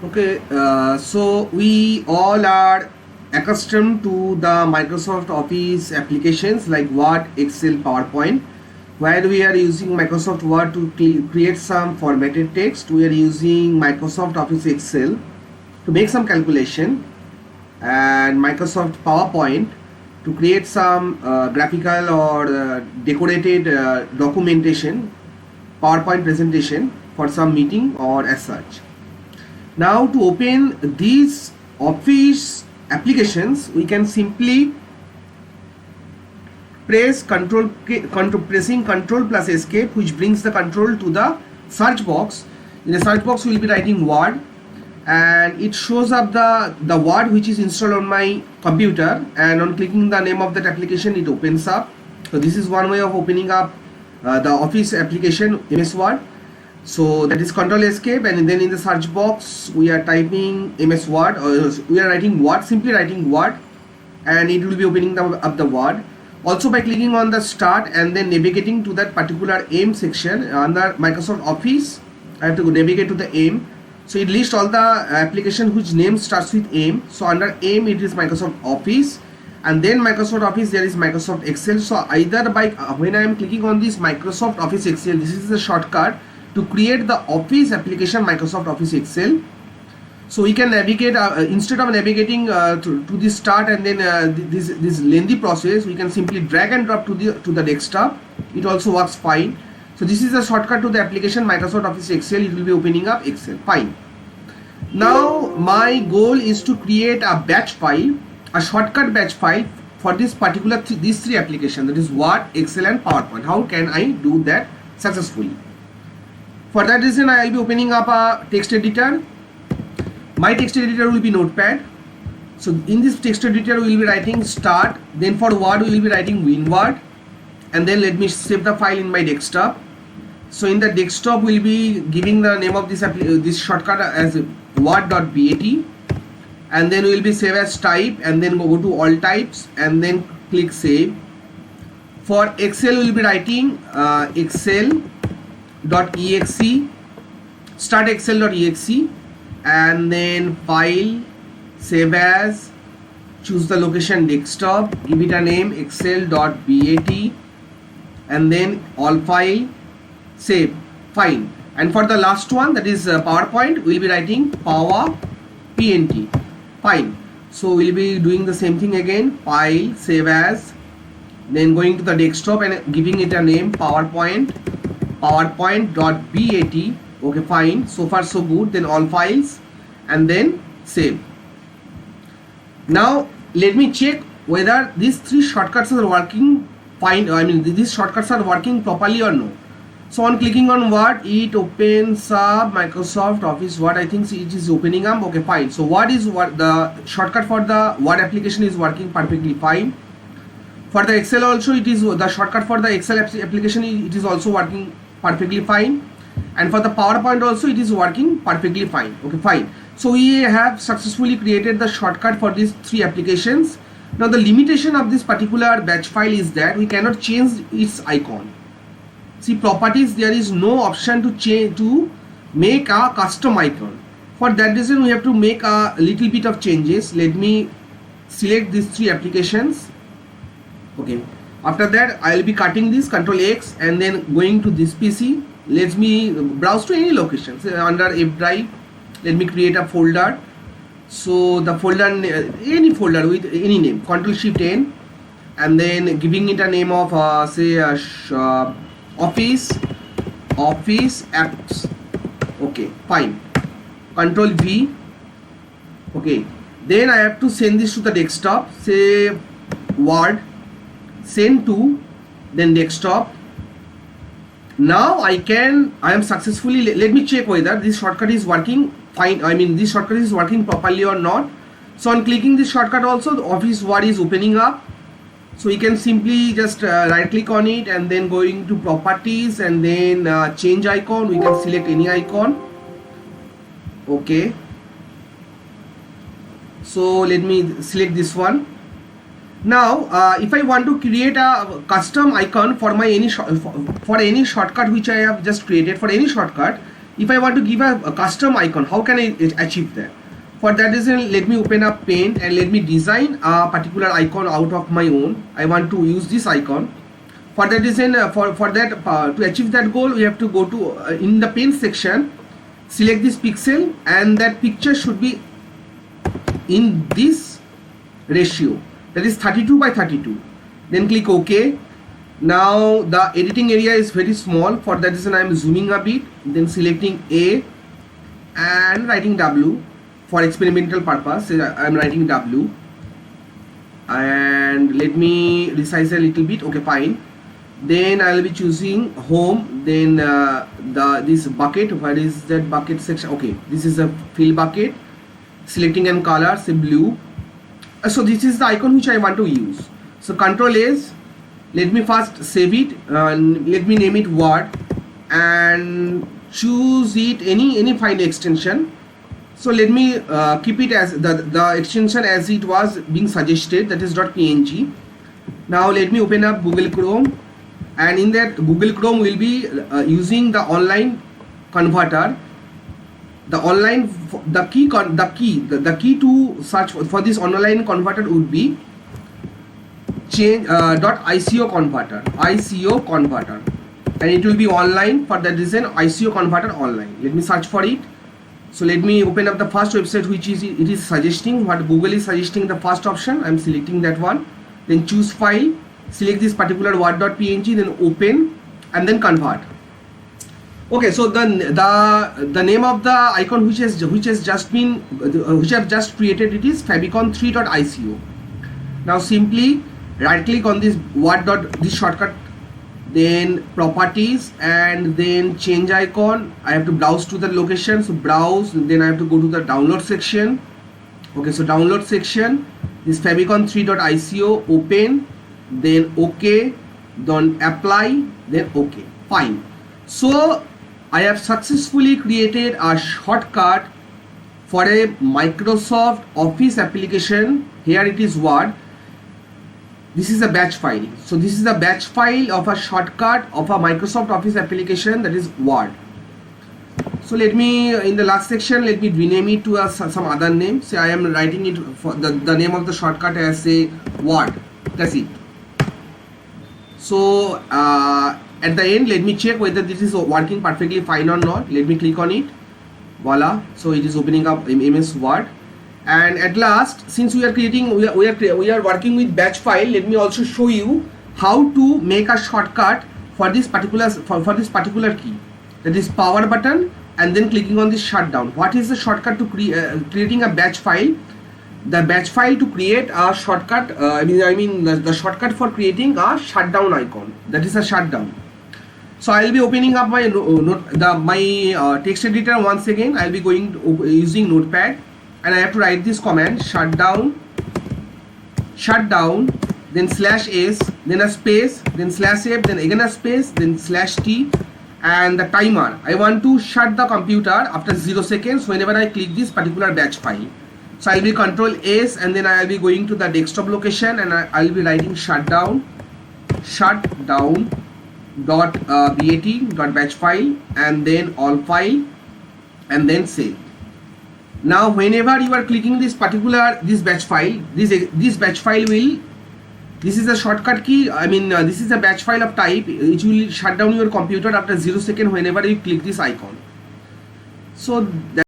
Okay, so we all are accustomed to the Microsoft Office applications like Word, Excel, PowerPoint. Where we are using Microsoft Word to create some formatted text, we are using Microsoft Office Excel to make some calculation, and Microsoft PowerPoint to create some graphical or decorated documentation, PowerPoint presentation for some meeting or as such. Now to open these Office applications, we can simply pressing Control plus Escape, which brings the control to the search box. In the search box, we will be writing Word, and it shows up the Word which is installed on my computer, and on clicking the name of that application, it opens up. So this is one way of opening up the Office application, MS Word. So that is Control Escape, and then in the search box we are typing MS Word, or we are writing Word, simply writing Word, and it will be opening up the Word. Also by clicking on the start and then navigating to that particular aim section under Microsoft Office, I have to navigate to the aim. So it lists all the application which name starts with aim. So under aim it is Microsoft Office, and then Microsoft Office there is Microsoft Excel. So either by when I am clicking on this Microsoft Office Excel, this is the shortcut to create the Office application Microsoft Office Excel. So we can navigate instead of navigating to the start and then this lengthy process, we can simply drag and drop to the desktop. It also works fine. So this is a shortcut to the application Microsoft Office Excel. It will be opening up Excel. Fine. Now my goal is to create a batch file, a shortcut batch file for this particular these three applications, that is Word, Excel and PowerPoint. How can I do that successfully? For that reason, I will be opening up a text editor. My text editor will be Notepad. So in this text editor we will be writing start, then for Word we will be writing WinWord, and then let me save the file in my desktop. So in the desktop we will be giving the name of this shortcut as word.bat, and then we will be save as type, and then go to all types and then click save. For Excel we will be writing excel.exe, start excel.exe, and then file, save as, choose the location desktop, give it a name excel.bat, and then all file, save. Fine. And for the last one, that is PowerPoint, we will be writing power pnt. Fine. So we will be doing the same thing again, file, save as, then going to the desktop and giving it a name powerpoint.bat. Okay, fine. So far so good. Then all files and then save. Now let me check whether these three shortcuts are working fine. I mean these shortcuts are working properly or no. So on clicking on Word, it opens up Microsoft Office Word. I think it is opening up. Okay, fine. So what is what the shortcut for the Word application is working perfectly fine. For the Excel also, it is the shortcut for the Excel application. It is also working perfectly fine. And for the PowerPoint also, it is working perfectly fine. Okay, fine. So we have successfully created the shortcut for these three applications. Now the limitation of this particular batch file is that we cannot change its icon. See, properties, there is no option to change, to make a custom icon. For that reason we have to make a little bit of changes. Let me select these three applications. Okay, after that I will be cutting this Ctrl X and then going to this PC. Let me browse to any location. Say under F drive, let me create a folder. So the folder, any folder with any name, Ctrl Shift N, and then giving it a name of say Office apps. Okay, fine. Ctrl V. Okay, then I have to send this to the desktop. Say Word, send to, then desktop. Now I am successfully, let me check whether this shortcut is working fine. I mean this shortcut is working properly or not. So on clicking this shortcut also, the Office Word is opening up. So you can simply just right click on it and then going to properties and then change icon. We can select any icon. Okay. So let me select this one. Now if I want to create a custom icon for my any shortcut which I have just created, for any shortcut, If I want to give a custom icon, how can I achieve that? For that reason, let me open up Paint and let me design a particular icon out of my own. I want to use this icon. For that reason, to achieve that goal, we have to go to in the Paint section, select this pixel, and that picture should be in this ratio, that is 32 by 32. Then click OK. Now the editing area is very small. For that reason, I am zooming a bit, then selecting A and writing W. For experimental purpose, I am writing W, and let me resize a little bit. Okay, fine. Then I will be choosing home. Then this bucket, where is that bucket section? Okay, this is a fill bucket. Selecting and color, say blue. So this is the icon which I want to use. So Control S. Let me first save it. Let me name it Word and choose it any file extension. So let me keep it as the extension as it was being suggested, that is .png. Now let me open up Google Chrome, and in that Google Chrome will be using the online converter. The key to search for this online converter would be change .ico converter, and it will be online. For that reason, ICO converter online. Let me search for it. So let me open up the first website which it is suggesting, what Google is suggesting, the first option. I am selecting that one. Then choose file, select this particular word.png, then open and then convert. Okay, so the name of the icon which I've just created, it is favicon3.ico. Now simply right click on this this shortcut, then properties, and then change icon. I have to browse to the location, so browse, then I have to go to the download section. Okay, so download section, this favicon3.ico, open, then OK, then apply, then OK, fine. So I have successfully created a shortcut for a Microsoft Office application. Here it is Word. This is a batch file. So this is a batch file of a shortcut of a Microsoft Office application, that is Word. So let me, in the last section, let me rename it to some other name. Say I am writing it for the name of the shortcut as say Word. That's it. So at the end, let me check whether this is working perfectly fine or not. Let me click on it. Voila. So it is opening up MS Word. And at last, since we are working with batch file, let me also show you how to make a shortcut for this particular key, that is power button, and then clicking on this shutdown. What is the shortcut to creating a batch file? The batch file to create a shortcut, the shortcut for creating a shutdown icon, that is a shutdown. So I will be opening up my my text editor once again. I will be using Notepad. And I have to write this command, shutdown, then /s, then a space, then /f, then again a space, then /t, and the timer. I want to shut the computer after 0 seconds whenever I click this particular batch file. So I'll be Control S, and then I'll be going to the desktop location, and I'll be writing shutdown .bat.batch file, and then all file, and then save. Now whenever you are clicking this batch file, this batch file will, this is a shortcut key, this is a batch file of type, it will shut down your computer after 0 seconds whenever you click this icon. So that